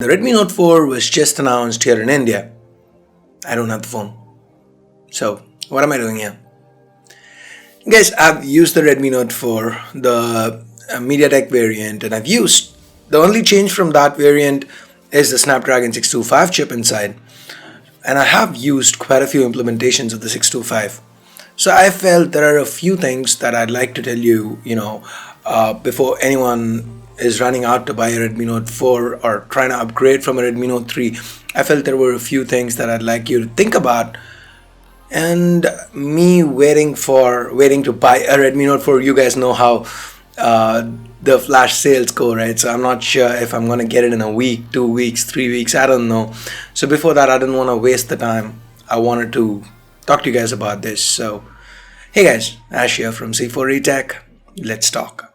The Redmi Note 4 was just announced here in India. I don't have the phone. So, what am I doing here? Guys, I've used the Redmi Note 4, the MediaTek variant, and I've used. The only change from that variant is the Snapdragon 625 chip inside. And I have used quite a few implementations of the 625. So I felt there are a few things that I'd like to tell you, before anyone is running out to buy a Redmi Note 4 or trying to upgrade from a Redmi Note 3. I felt there were a few things that I'd like you to think about. And me waiting to buy a Redmi Note 4, you guys know how the flash sales go, right? So I'm not sure if I'm going to get it in a week, 2 weeks, 3 weeks, I don't know. So before that, I didn't want to waste the time. I wanted to talk to you guys about this. So, hey guys, Ash here from C4E Tech. Let's talk.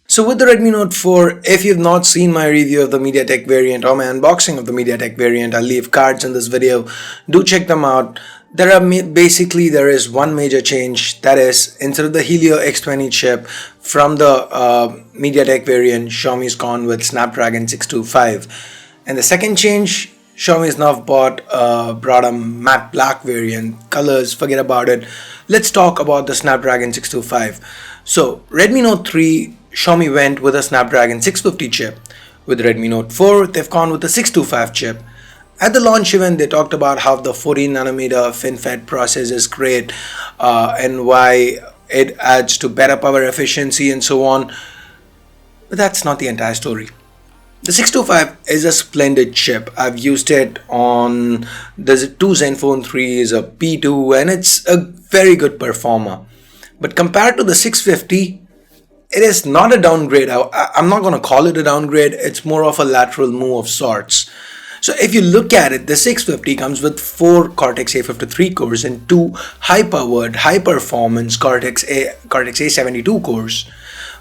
So with the Redmi Note 4, if you've not seen my review of the MediaTek variant or my unboxing of the MediaTek variant, I'll leave cards in this video. Do check them out. There is one major change, that is, instead of the Helio X20 chip from the MediaTek variant, Xiaomi's gone with Snapdragon 625. And the second change, Xiaomi's now brought a matte black variant. Colors, forget about it. Let's talk about the Snapdragon 625. So Redmi Note 3, Xiaomi went with a Snapdragon 650 chip. With Redmi Note 4, they've gone with a 625 chip. At the launch event, they talked about how the 14nm FinFET process is great and why it adds to better power efficiency and so on. But that's not the entire story. The 625 is a splendid chip. I've used it on the two Zenfone 3s, a P2, and it's a very good performer. But compared to the 650, it is not a downgrade. I'm not going to call it a downgrade. It's more of a lateral move of sorts. So if you look at it, the 650 comes with 4 Cortex A53 cores and 2 high-powered, high-performance Cortex A72 cores,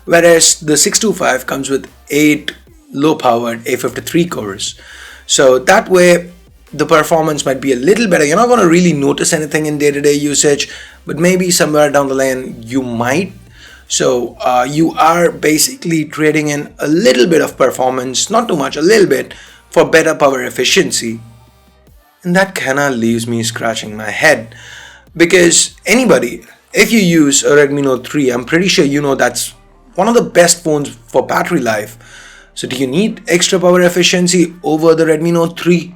whereas the 625 comes with 8 low-powered A53 cores. So that way, the performance might be a little better. You're not going to really notice anything in day-to-day usage, but maybe somewhere down the line you might. So you are basically trading in a little bit of performance, not too much, a little bit, for better power efficiency. And that kind of leaves me scratching my head, because anybody, if you use a Redmi Note 3, I'm pretty sure you know that's one of the best phones for battery life. So do you need extra power efficiency over the Redmi Note 3?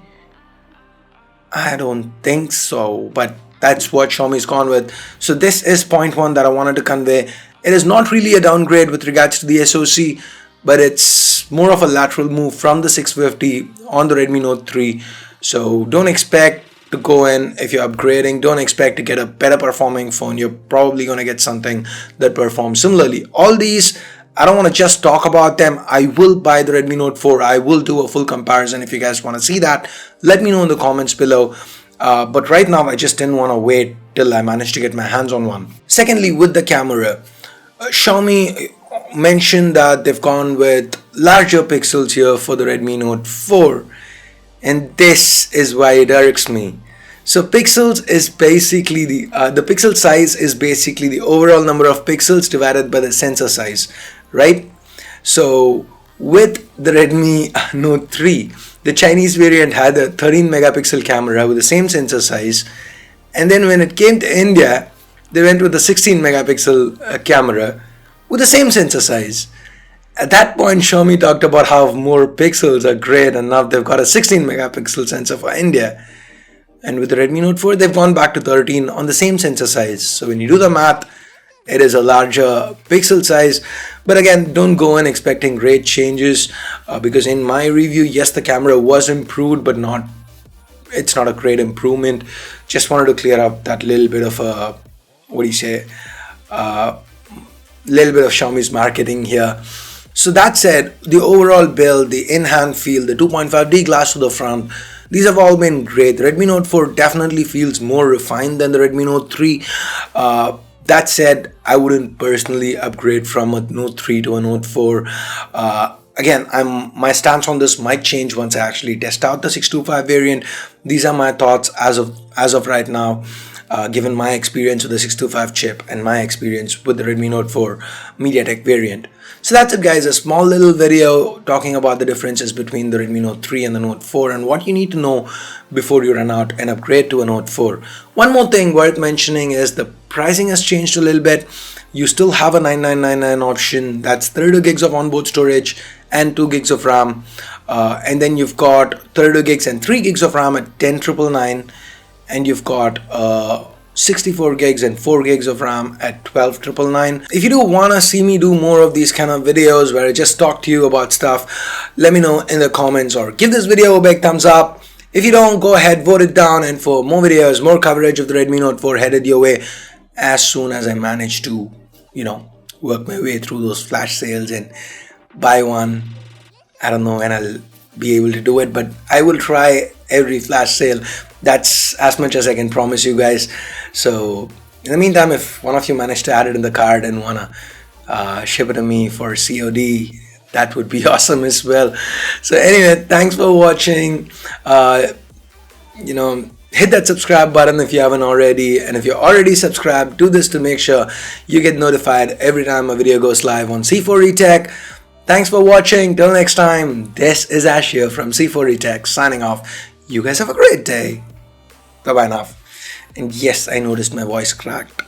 I don't think so, but that's what Xiaomi's gone with. So this is point one that I wanted to convey. It is not really a downgrade with regards to the SoC, but it's more of a lateral move from the 650 on the Redmi Note 3. So don't expect to go in, if you're upgrading, don't expect to get a better performing phone. You're probably going to get something that performs similarly. All these, I don't want to just talk about them. I will buy the Redmi Note 4. I will do a full comparison. If you guys want to see that, let me know in the comments below. But right now, I just didn't want to wait till I managed to get my hands on one. Secondly, with the camera, Xiaomi mentioned that they've gone with larger pixels here for the Redmi Note 4. And this is why it irks me. So pixels is basically the pixel size is basically the overall number of pixels divided by the sensor size, right? So with the Redmi Note 3, the Chinese variant had a 13 megapixel camera with the same sensor size. And then when it came to India, they went with a 16 megapixel camera with the same sensor size. At that point, Xiaomi talked about how more pixels are great, and now they've got a 16 megapixel sensor for India. And with the Redmi Note 4, they've gone back to 13 on the same sensor size. So when you do the math, it is a larger pixel size. But again, don't go in expecting great changes because in my review, yes, the camera was improved, but it's not a great improvement. Just wanted to clear up that little bit of little bit of Xiaomi's marketing here. So that said, the overall build, the in-hand feel, the 2.5D glass to the front, these have all been great. The Redmi Note 4 definitely feels more refined than the Redmi Note 3. That said, I wouldn't personally upgrade from a Note 3 to a Note 4. Again, my stance on this might change once I actually test out the 625 variant. These are my thoughts as of right now. given my experience with the 625 chip and my experience with the Redmi Note 4 MediaTek variant. So that's it guys, a small little video talking about the differences between the Redmi Note 3 and the Note 4 and what you need to know before you run out and upgrade to a Note 4. One more thing worth mentioning is the pricing has changed a little bit. You still have a 9999 option, that's 32 gigs of onboard storage and 2 gigs of RAM. And then you've got 32 gigs and 3 gigs of RAM at 10999, and you've got 64 gigs and 4 gigs of RAM at 12999. If you do want to see me do more of these kind of videos where I just talk to you about stuff, let me know in the comments or give this video a big thumbs up. If you don't, go ahead, vote it down, and for more videos, more coverage of the Redmi Note 4 headed your way as soon as I manage to, work my way through those flash sales and buy one. I don't know when I'll be able to do it, but I will try every flash sale. That's as much as I can promise you guys. So in the meantime, if one of you managed to add it in the cart and wanna ship it to me for COD, that would be awesome as well. So anyway, thanks for watching. Hit that subscribe button if you haven't already, and if you're already subscribed, do this to make sure you get notified every time a video goes live on C4eTech. Thanks for watching. Till next time, this is Ash here from C4eTech signing off. You guys have a great day. Bye bye now. And yes, I noticed my voice cracked.